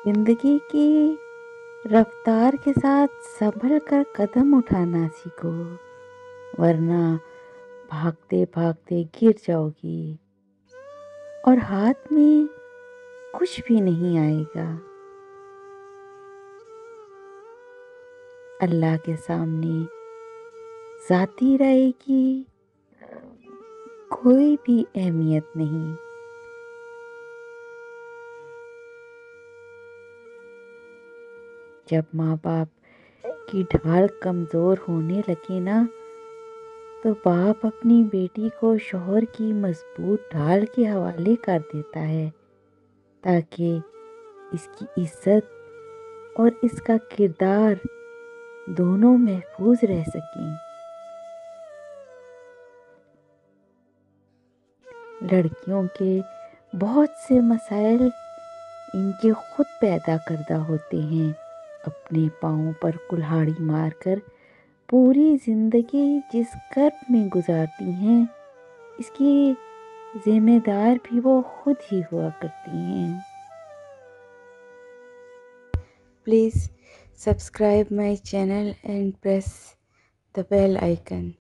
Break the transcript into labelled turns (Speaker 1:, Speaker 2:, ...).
Speaker 1: زندگی کی رفتار کے ساتھ سنبھل کر قدم اٹھانا سیکھو، ورنہ بھاگتے بھاگتے گر جاؤ گی اور ہاتھ میں کچھ بھی نہیں آئے گا۔ اللہ کے سامنے ذاتی رائے کی کوئی بھی اہمیت نہیں۔ جب ماں باپ کی ڈھال کمزور ہونے لگے نا، تو باپ اپنی بیٹی کو شوہر کی مضبوط ڈھال کے حوالے کر دیتا ہے، تاکہ اس کی عزت اور اس کا کردار دونوں محفوظ رہ سکیں۔ لڑکیوں کے بہت سے مسائل ان کے خود پیدا کردہ ہوتے ہیں۔ اپنے پاؤں پر کلہاڑی مار کر پوری زندگی جس کرب میں گزارتی ہیں، اس کی ذمہ دار بھی وہ خود ہی ہوا کرتی ہیں۔ Please subscribe my channel and press the bell icon.